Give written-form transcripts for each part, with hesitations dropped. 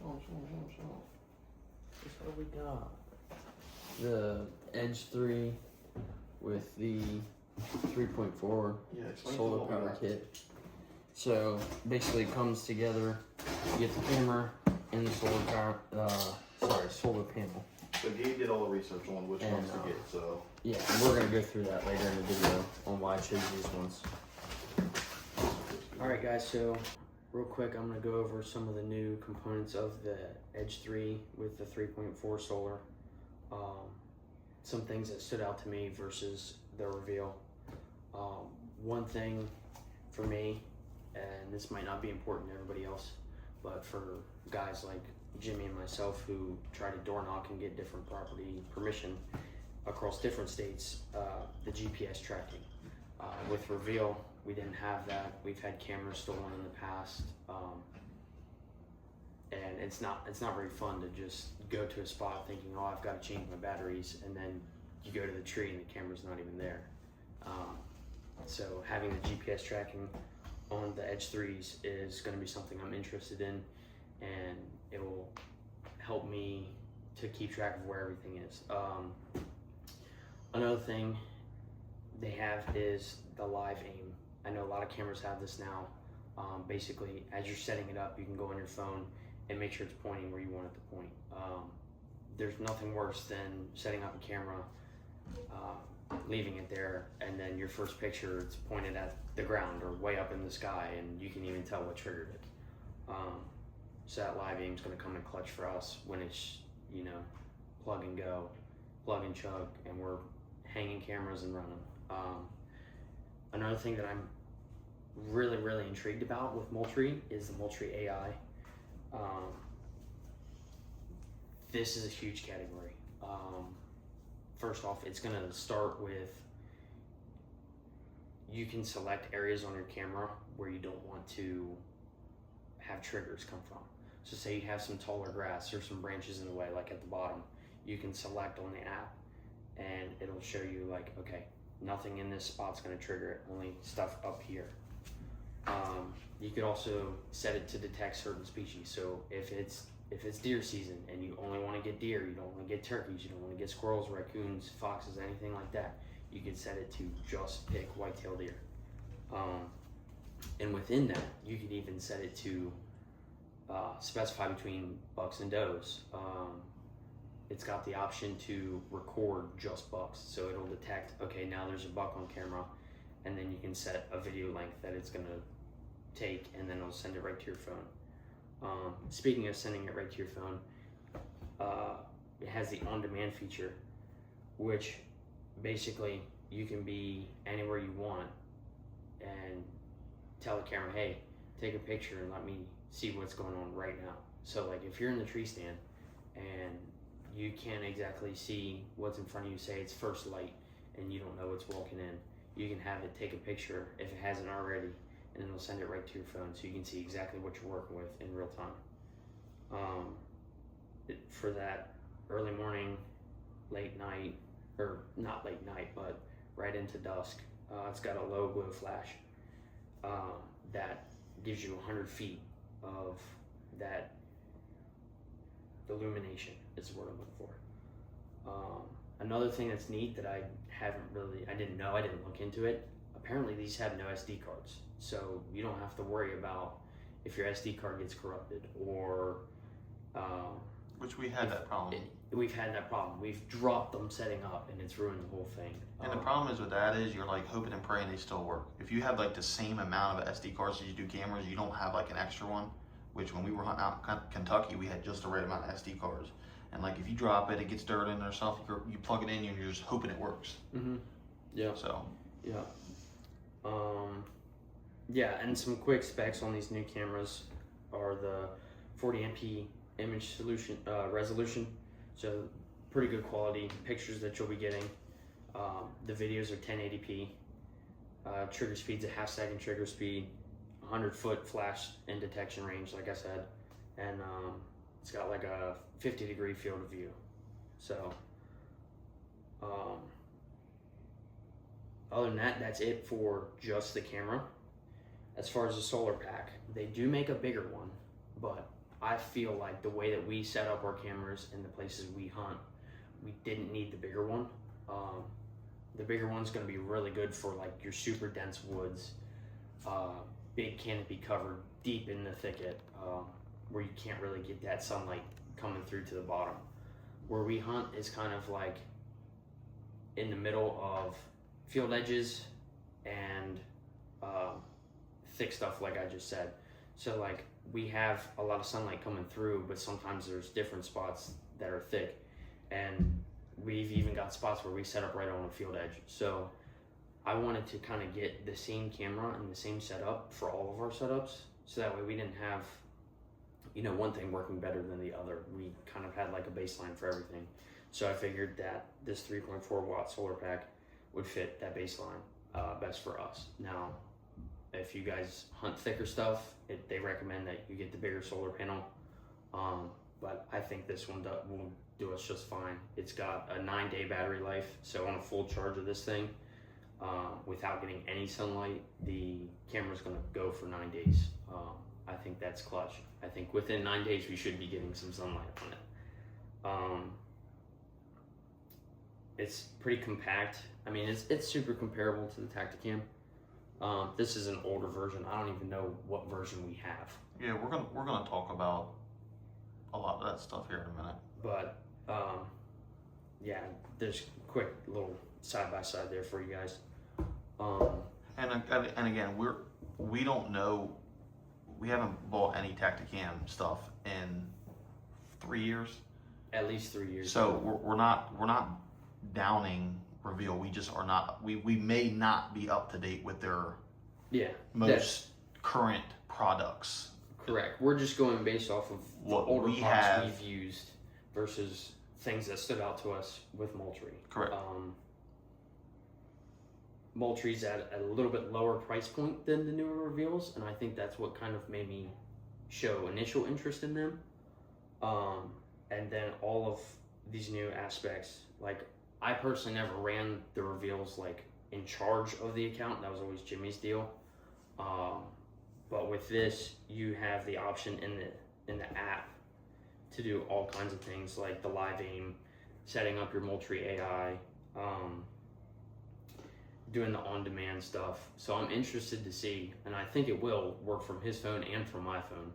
What we got? The Edge 3 with the 3.4 solar power kit. So basically it comes together, you get the camera and the solar panel. So Gabe did all the research on which ones to get, so. Yeah, and we're gonna go through that later in the video on why I chose these ones. Alright guys, so real quick I'm gonna go over some of the new components of the Edge 3 with the 3.4 solar. Some things that stood out to me versus the Reveal. One thing for me, and this might not be important to everybody else, but for guys like Jimmy and myself who try to door knock and get different property permission across different states, the GPS tracking. With Reveal, we didn't have that. We've had cameras stolen in the past, and it's not very fun to just go to a spot thinking, oh, I've got to change my batteries, and then you go to the tree and the camera's not even there. So having the GPS tracking on the Edge 3s is going to be something I'm interested in, and it will help me to keep track of where everything is. Another thing they have is the live aim. I know a lot of cameras have this now. Basically, as you're setting it up, you can go on your phone and make sure it's pointing where you want it to point. There's nothing worse than setting up a camera, leaving it there, and then your first picture, it's pointed at the ground or way up in the sky, and you can even tell what triggered it. So that live aim is going to come in clutch for us when it's, you know, plug and go, plug and chug, and we're hanging cameras and running. Another thing that I'm really intrigued about with Moultrie is the Moultrie AI. This is a huge category. First off, it's going to start with, you can select areas on your camera where you don't want to have triggers come from. So say you have some taller grass or some branches in the way, like at the bottom, you can select on the app and it'll show you like, okay, nothing in this spot's going to trigger it, only stuff up here. You could also set it to detect certain species. So if it's deer season and you only want to get deer, you don't want to get turkeys, you don't want to get squirrels, raccoons, foxes, anything like that, you can set it to just pick white-tailed deer. And within that, you can even set it to specify between bucks and does. It's got the option to record just bucks, so it'll detect, okay, now there's a buck on camera, and then you can set a video length that it's gonna take, and then it'll send it right to your phone. Speaking of sending it right to your phone, it has the on-demand feature, which basically you can be anywhere you want and tell the camera, hey, take a picture and let me see what's going on right now. So like if you're in the tree stand and you can't exactly see what's in front of you, say it's first light and you don't know what's walking in, you can have it take a picture if it hasn't already, and then it'll send it right to your phone so you can see exactly what you're working with in real time. For that early morning, late night, or not late night, but right into dusk, it's got a low glow flash that gives you 100 feet of that illumination is the word I'm looking for. Another thing that's neat that I didn't know, I didn't look into it, apparently these have no SD cards. So you don't have to worry about if your SD card gets corrupted or... which we had that problem. We've had that problem. We've dropped them setting up and it's ruined the whole thing. And the problem is with that is you're like hoping and praying they still work. If you have like the same amount of SD cards as you do cameras, you don't have like an extra one, which when we were hunting out in Kentucky, we had just the right amount of SD cards. And like if you drop it, it gets dirt in there or something, you plug it in and you're just hoping it works. Mm-hmm. Yeah. So. Yeah. Yeah, and some quick specs on these new cameras are the 40MP image resolution, so pretty good quality pictures that you'll be getting. The videos are 1080p. Trigger speed's a half-second trigger speed, 100-foot flash and detection range, like I said, and it's got like a 50-degree field of view. So, other than that, that's it for just the camera. As far as the solar pack, they do make a bigger one, but I feel like the way that we set up our cameras in the places we hunt, we didn't need the bigger one. The bigger one's going to be really good for like your super dense woods, big canopy covered deep in the thicket, where you can't really get that sunlight coming through to the bottom. Where we hunt is kind of like in the middle of field edges and thick stuff, like I just said. So like we have a lot of sunlight coming through, but sometimes there's different spots that are thick, and we've even got spots where we set up right on a field edge. So I wanted to kind of get the same camera and the same setup for all of our setups, so that way we didn't have, you know, one thing working better than the other. We kind of had like a baseline for everything. So I figured that this 3.4 watt solar pack would fit that baseline best for us. Now, if you guys hunt thicker stuff, they recommend that you get the bigger solar panel. But I think this one will do us just fine. It's got a 9-day battery life. So on a full charge of this thing, without getting any sunlight, the camera's gonna go for 9 days. I think that's clutch. I think within 9 days, we should be getting some sunlight on it. It's pretty compact. I mean, it's super comparable to the Tacticam. This is an older version. I don't even know what version we have. Yeah, we're gonna talk about a lot of that stuff here in a minute. But yeah, there's a quick little side by side there for you guys. And again, we don't know. We haven't bought any Tacticam stuff in 3 years. At least 3 years. So we're not downing Reveal. We just are not. We may not be up to date with their most current products. Correct. We're just going based off of what older we parts have we've used versus things that stood out to us with Moultrie. Correct. Moultrie's at a little bit lower price point than the newer Reveals, and I think that's what kind of made me show initial interest in them. And then all of these new aspects, like I personally never ran the Reveals like in charge of the account. That was always Jimmy's deal. But with this, you have the option in the app to do all kinds of things like the live aim, setting up your Moultrie AI, doing the on-demand stuff. So I'm interested to see, and I think it will work from his phone and from my phone.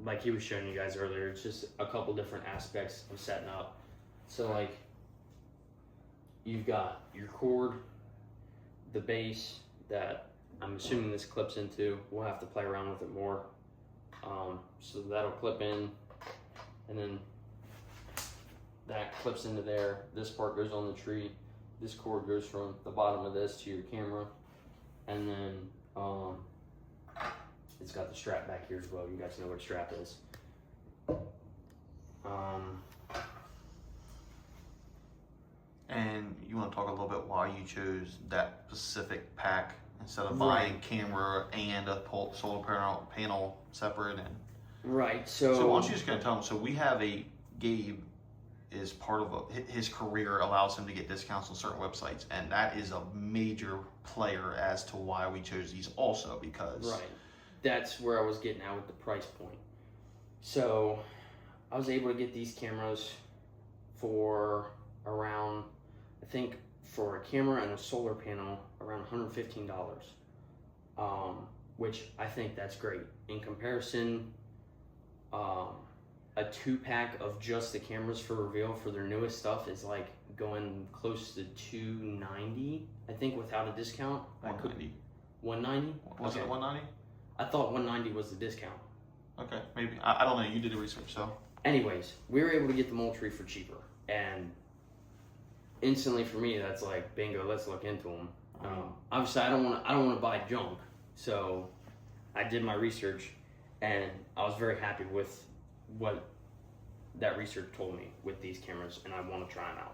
Like he was showing you guys earlier, it's just a couple different aspects of setting up. So like, you've got your cord, the base that I'm assuming this clips into. We'll have to play around with it more. So that'll clip in, and then that clips into there. This part goes on the tree. This cord goes from the bottom of this to your camera, and then it's got the strap back here as well. You guys know what a strap is. And you want to talk a little bit why you chose that specific pack instead of buying camera and a solar panel separate? And right. So why don't you just kind of tell them? So we have Gabe is part of his career allows him to get discounts on certain websites, and that is a major player as to why we chose these also, because that's where I was getting at with the price point. So I was able to get these cameras for around, I think for a camera and a solar panel, around $115, which I think that's great. In comparison, a 2-pack of just the cameras for Reveal for their newest stuff is like going close to $290, I think, without a discount. $190. $190? Was it $190? I thought $190 was the discount. Okay, maybe. I don't know. You did the research, so. Anyways, we were able to get the Moultrie for cheaper, and instantly for me, that's like bingo. Let's look into them. Obviously, I don't want to buy junk, so I did my research, and I was very happy with what that research told me with these cameras, and I want to try them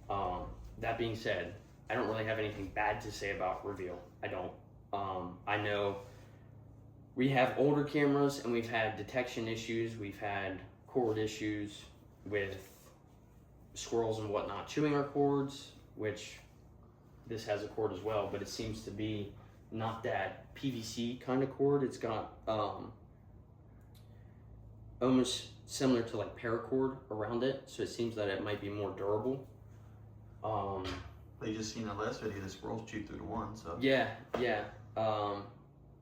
out. That being said, I don't really have anything bad to say about Reveal. I don't. I know we have older cameras, and we've had detection issues. We've had cord issues with squirrels and whatnot chewing our cords, which this has a cord as well, but it seems to be not that PVC kind of cord. It's got almost similar to like paracord around it, so it seems that it might be more durable. But you just seen the last video, the squirrels chewed through the one, so. Yeah.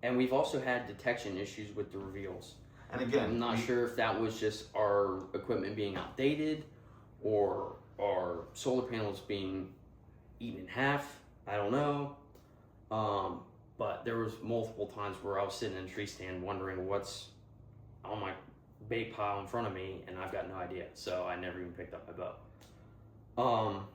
And we've also had detection issues with the reveals. And again, I'm not sure if that was just our equipment being outdated or our solar panels being eaten in half. I don't know. But there was multiple times where I was sitting in a tree stand wondering what's on my bait pile in front of me, and I've got no idea. So I never even picked up my bow.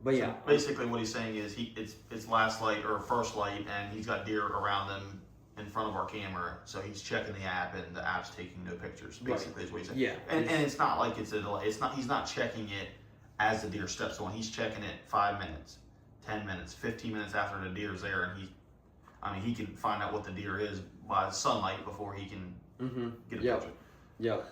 But yeah, basically what he's saying is it's last light or first light, and he's got deer around him in front of our camera, so he's checking the app, and the app's taking no pictures. Basically, is what he's saying. Yeah, and it's not like it's a delay. He's not checking it as the deer steps on. He's checking it 5 minutes, 10 minutes, 15 minutes after the deer's there, and he can find out what the deer is by the sunlight before he can get a picture. Yep.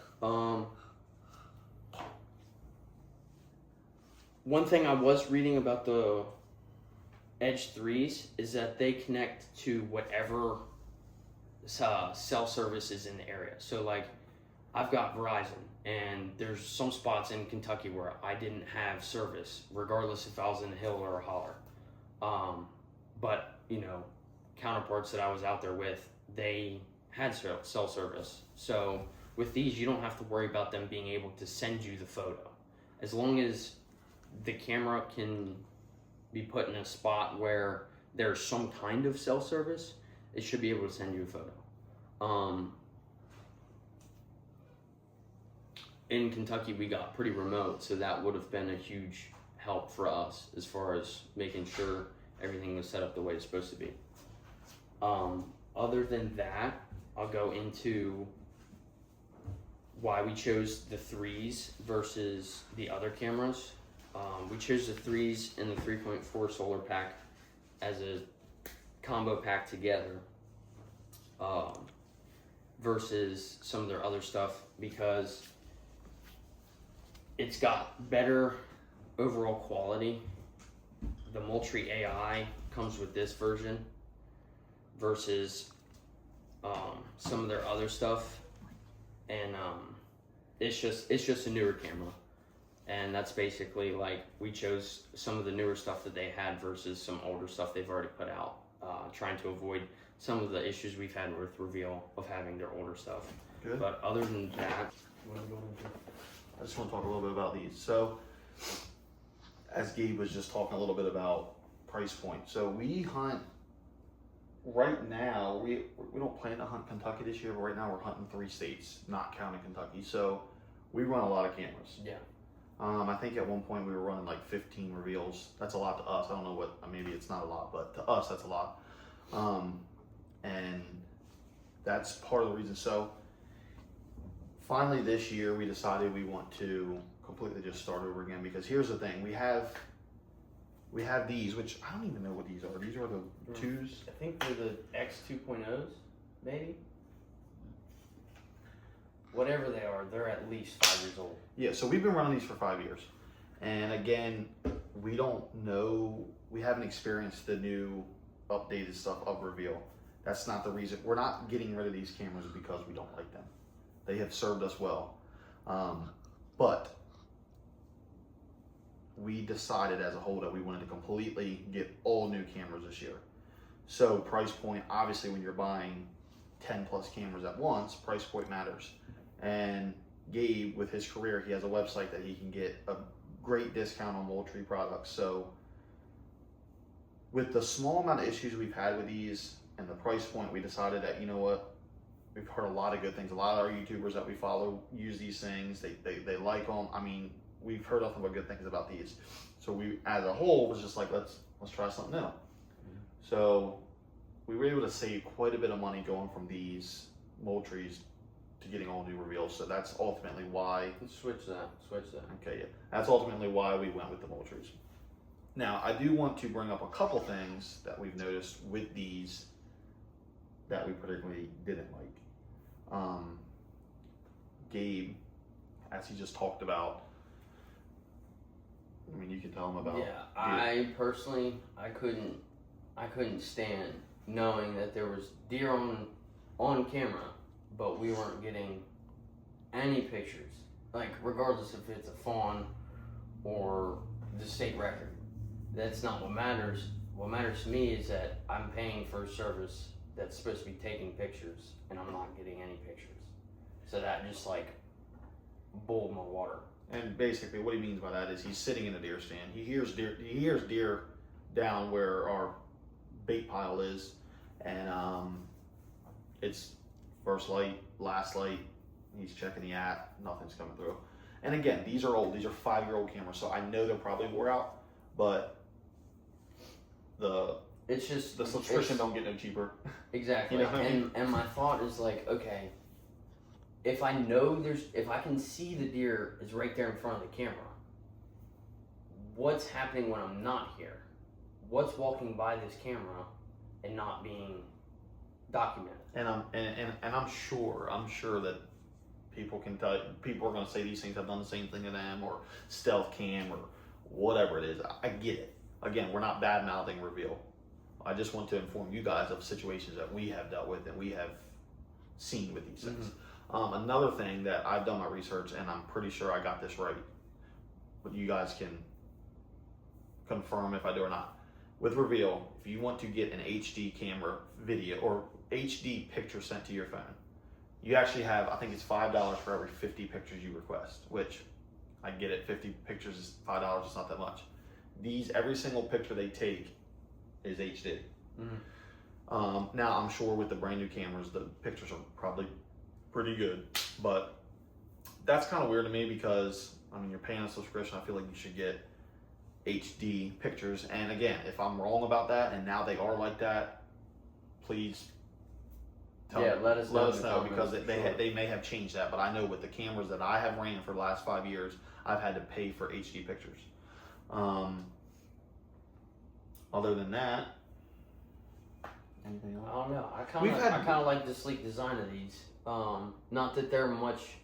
One thing I was reading about the Edge 3s is that they connect to whatever cell service is in the area. So like, I've got Verizon, and there's some spots in Kentucky where I didn't have service, regardless if I was in a hill or a holler. But counterparts that I was out there with, they had cell service. So with these, you don't have to worry about them being able to send you the photo, as long as the camera can be put in a spot where there's some kind of cell service. It should be able to send you a photo. In Kentucky, we got pretty remote, so that would have been a huge help for us as far as making sure everything was set up the way it's supposed to be. Other than that, I'll go into why we chose the 3s versus the other cameras. We chose the 3s and the 3.4 solar pack as a combo pack together versus some of their other stuff, because it's got better overall quality. The Moultrie AI comes with this version versus some of their other stuff, and it's just a newer camera. And that's basically like, we chose some of the newer stuff that they had versus some older stuff they've already put out, trying to avoid some of the issues we've had with Reveal of having their older stuff. Good. But other than that, I just want to talk a little bit about these. So, as Gabe was just talking a little bit about price point. So we hunt, right now, we don't plan to hunt Kentucky this year, but right now we're hunting 3 states, not counting Kentucky. So we run a lot of cameras. yeah. I think at one point we were running like 15 reveals. That's a lot to us. I don't know what, maybe it's not a lot, but to us that's a lot. And that's part of the reason. So finally this year we decided we want to completely just start over again, because here's the thing. We have these, which I don't even know what these are. These are the 2s. I think they're the X 2.0s, maybe. Whatever they are, they're at least 5 years old. Yeah, so we've been running these for 5 years. And again, we don't know, we haven't experienced the new updated stuff of Reveal. That's not the reason. We're not getting rid of these cameras because we don't like them. They have served us well. But we decided as a whole that we wanted to completely get all new cameras this year. So price point, obviously when you're buying 10 plus cameras at once, price point matters. And Gabe, with his career, he has a website that he can get a great discount on Moultrie products. So with the small amount of issues we've had with these and the price point, we decided that, you know what, we've heard a lot of good things. A lot of our YouTubers that we follow use these things. They like them. I mean, we've heard nothing but good things about these. So we, as a whole, was just like, let's try something new. So we were able to save quite a bit of money going from these Moultries to getting all new reveals. So that's ultimately why. Switch that. Okay, yeah. That's ultimately why we went with the Moultries. Now, I do want to bring up a couple things that we've noticed with these that we particularly didn't like. Gabe, as he just talked about, I mean, you can tell him about. Yeah, I personally, I I couldn't stand knowing that there was deer on camera, but we weren't getting any pictures. Like, regardless if it's a fawn or the state record. That's not what matters. What matters to me is that I'm paying for a service that's supposed to be taking pictures, and I'm not getting any pictures. So that just like boiled my water. And basically, what he means by that is he's sitting in a deer stand. He hears deer down where our bait pile is, and it's first light, last light. He's checking the app, nothing's coming through. And again, these are old. These are 5-year-old cameras, so I know they're probably wore out. But the subscription don't get no cheaper. Exactly. You know what I mean? And my thought is like, okay, if I know if I can see the deer is right there in front of the camera, what's happening when I'm not here? What's walking by this camera and not being documented? And I'm sure that people can tell. People are going to say these things have done the same thing to them, or stealth cam, or whatever it is. I get it. Again, we're not bad mouthing Reveal. I just want to inform you guys of situations that we have dealt with and we have seen with these things. Another thing that I've done my research, and I'm pretty sure I got this right, but you guys can confirm if I do or not. With Reveal, if you want to get an HD camera video or HD picture sent to your phone, you actually have, I think it's $5 for every 50 pictures you request, which I get it, 50 pictures is $5, it's not that much. Every single picture they take is HD. Now, I'm sure with the brand new cameras, the pictures are probably pretty good, but that's kind of weird to me because, I mean, you're paying a subscription, I feel like you should get HD pictures. And again, if I'm wrong about that and now they are like that, please let us know because they may have changed that. But I know with the cameras that I have ran for the last 5 years, I've had to pay for HD pictures. Other than that, anything else? I don't know. I kind of like the sleek design of these. Not that they're much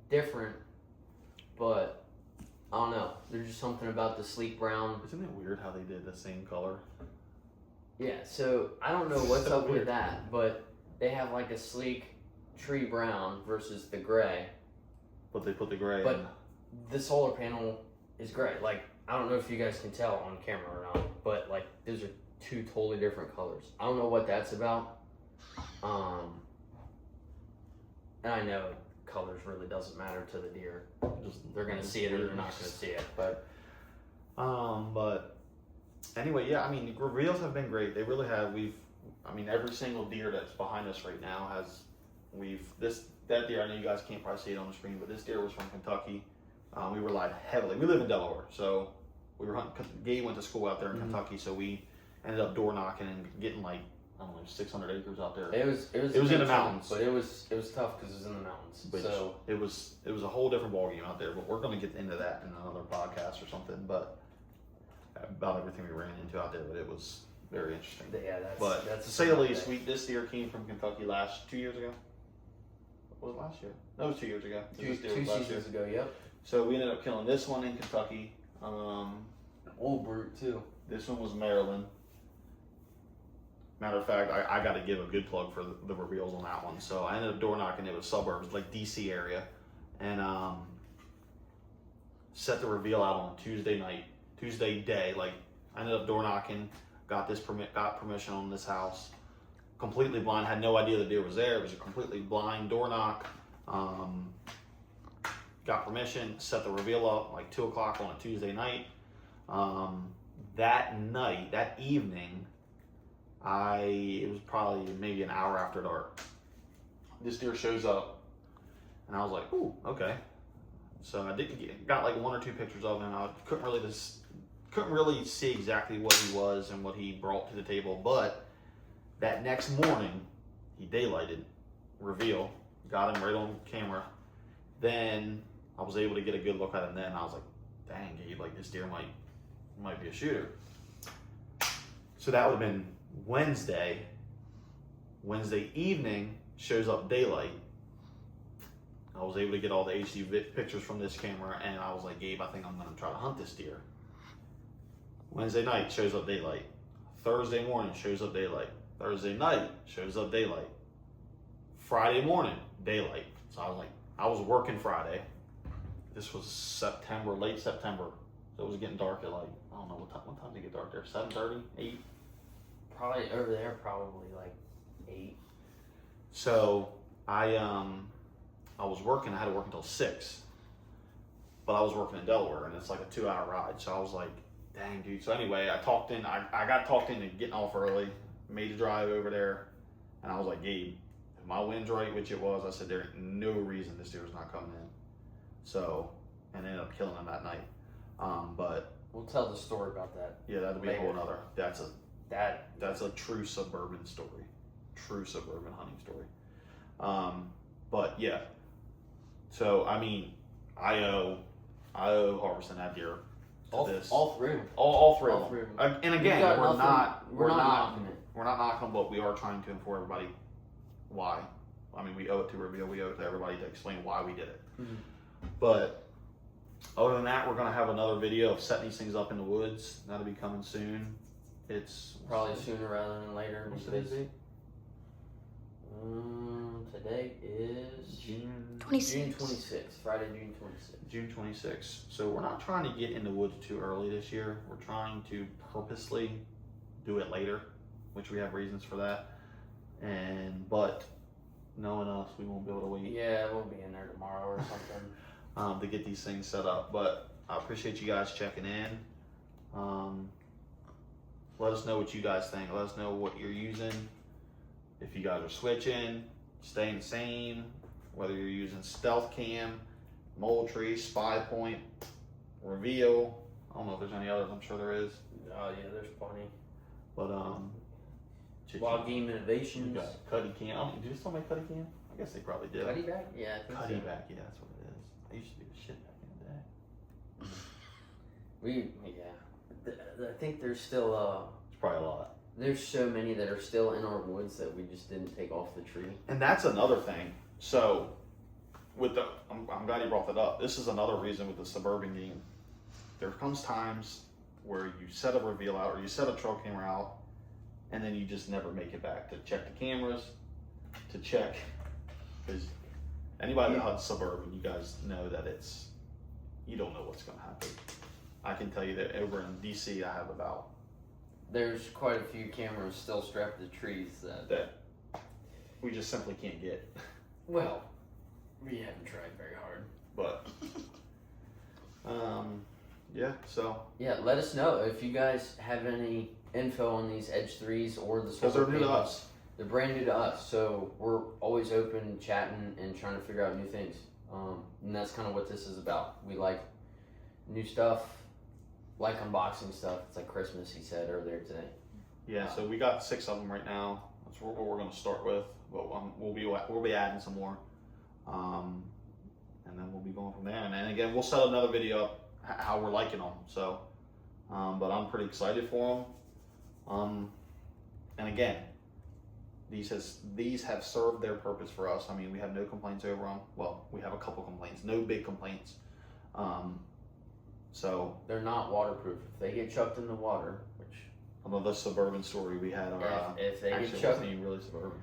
different, but I don't know. There's just something about the sleek brown. Isn't it weird how they did the same color? Yeah, so I don't know what's So up weird. with that, but they have like a sleek tree brown versus the gray. But they put the gray But in. the solar panel is gray. Like, I don't know if you guys can tell on camera or not, but like those are two totally different colors. I don't know what that's about. And I know colors really doesn't matter to the deer. They're gonna see it or they're not gonna see it. But anyway, yeah, I mean, reveals have been great. They really have. Every single deer that's behind us right now that deer, I know you guys can't probably see it on the screen, but this deer was from Kentucky. We relied heavily. We live in Delaware, so we were hunting. Gabe went to school out there in Kentucky, so we ended up door knocking and getting like, I don't know, 600 acres out there. it was in the mountains, but it was tough because it was in the mountains. Which So it was a whole different ballgame out there. But we're going to get into that in another podcast or something. But about everything we ran into out there, but it was very interesting. yeah, But that's to say the least, this deer came from Kentucky 2 years ago. Was it last year? No, it was 2 years ago. two This deer was last seasons year. ago. Yep. So we ended up killing this one in Kentucky. Old brute too. This one was Maryland. Matter of fact, I got to give a good plug for the reveals on that one. So I ended up door knocking. It was suburbs, like DC area, and set the reveal out on Tuesday day. Like I ended up door knocking, got permission on this house, completely blind. Had no idea the deer was there. It was a completely blind door knock. Got permission, set the reveal up like 2 o'clock on a Tuesday night. That evening, it was probably maybe an hour after dark. This deer shows up, and I was like, "Ooh, okay." So I got like 1 or 2 pictures of him. I couldn't really see exactly what he was and what he brought to the table. But that next morning, he daylighted, reveal, got him right on camera. Then I was able to get a good look at him. Then I was like, "Dang, Gabe, like this deer might be a shooter." So that would have been Wednesday. Wednesday evening, shows up daylight. I was able to get all the HD pictures from this camera, and I was like, "Gabe, I think I'm going to try to hunt this deer." Wednesday night, shows up daylight. Thursday morning, shows up daylight. Thursday night, shows up daylight. Friday morning, daylight. So I was working Friday. This was September, late September. So it was getting dark at like, I don't know, what time did it get dark there? 7:30, 8? Probably over there, probably like 8. So I was working, I had to work until 6. But I was working in Delaware, and it's like a 2-hour ride. So I was like, dang, dude. So anyway, I got talked into getting off early, made the drive over there, and I was like, Gabe, if my wind's right, which it was, I said, there ain't no reason this deer's not coming in. So, and ended up killing him that night. But we'll tell the story about that. Yeah, that'll be later. a whole nother. That's a true suburban story, true suburban hunting story. But yeah. So I mean, I owe harvesting that deer to this. All three. All three All of three them. of them. And again, we're not knocking it. We're not knocking, but we are trying to inform everybody why. I mean, we owe it to Reveal. We owe it to everybody to explain why we did it. Mm-hmm. But other than that, we're gonna have another video of setting these things up in the woods. That'll be coming soon. It's Probably sooner rather than later. What's today's date? Today is June 26th. June 26th. Friday, June 26th. June 26th. So we're not trying to get in the woods too early this year. We're trying to purposely do it later, which we have reasons for that. But knowing us, we won't be able to wait. Yeah, we'll be in there tomorrow or something. To get these things set up. But I appreciate you guys checking in. Let us know what you guys think. Let us know what you're using. If you guys are switching, staying the same, whether you're using Stealth Cam, Moultrie, Spy Point, Reveal. I don't know if there's any others. I'm sure there is. Oh yeah, there's plenty. But Wild Game Innovations. You got Cuddy Cam. Do they still make Cuddy Cam? I guess they probably did. Cuddy back? Yeah, I think Cuddy so. back. Yeah, that's what it is. I used to do the shit back in the day. I think there's still It's probably a lot. there's so many that are still in our woods that we just didn't take off the tree. And that's another thing. So, I'm glad you brought that up. This is another reason with the suburban game. There comes times where you set a reveal out or you set a trail camera out, and then you just never make it back to check the cameras, to check, because anybody that hunts suburban, you guys know that you don't know what's going to happen. I can tell you that over in DC, I have about There's quite a few cameras still strapped to trees that we just simply can't get. Well, we haven't tried very hard. But yeah, so Yeah, let us know if you guys have any info on these Edge 3s or the because they're new to Silver us. They're brand new to us, so we're always open, chatting, and trying to figure out new things. And that's kind of what this is about. We like new stuff, like unboxing stuff. It's like Christmas, he said earlier today. Yeah, so we got 6 of them right now. That's what we're going to start with. But we'll be adding some more, and then we'll be going from there. And then again, we'll set another video up how we're liking them. So, but I'm pretty excited for them. And again, these have served their purpose for us. I mean, we have no complaints over them. Well, we have a couple complaints, no big complaints. So They're not waterproof. If they get chucked in the water, which another suburban story we had. if they Actually, get it chucked, wasn't even really suburban.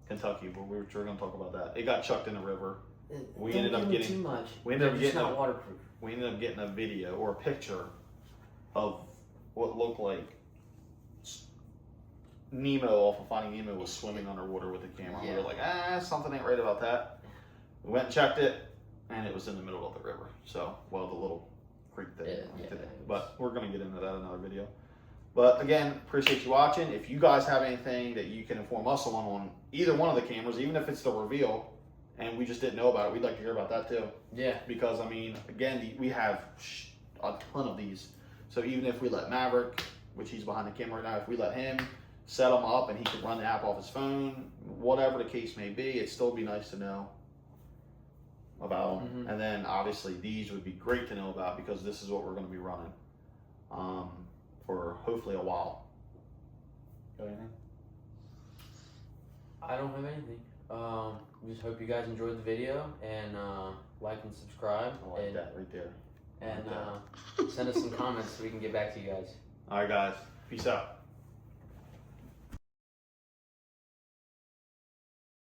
Kentucky, but we're going to talk about that. It got chucked in the river. We don't ended up give me getting- too much. we ended up They're just getting not waterproof. We ended up getting a video or a picture of what looked like Nemo off of Finding Nemo was swimming underwater with the camera. We Yeah. were like, something ain't right about that. We went and checked it, and it was in the middle of the river. So, the little creek thing. Yeah, But we're going to get into that in another video. But again, appreciate you watching. If you guys have anything that you can inform us on either one of the cameras, even if it's the reveal, and we just didn't know about it, we'd like to hear about that too. Yeah. Because, I mean, again, we have a ton of these. So even if we let Maverick, which he's behind the camera right now, if we let him set them up and he could run the app off his phone, whatever the case may be, it'd still be nice to know about them. Mm-hmm. And then, obviously, these would be great to know about because this is what we're going to be running for hopefully a while. Got anything? I don't have anything. Just hope you guys enjoyed the video and like and subscribe. I like and, that right there. And send us some comments so we can get back to you guys. All right, guys. Peace out.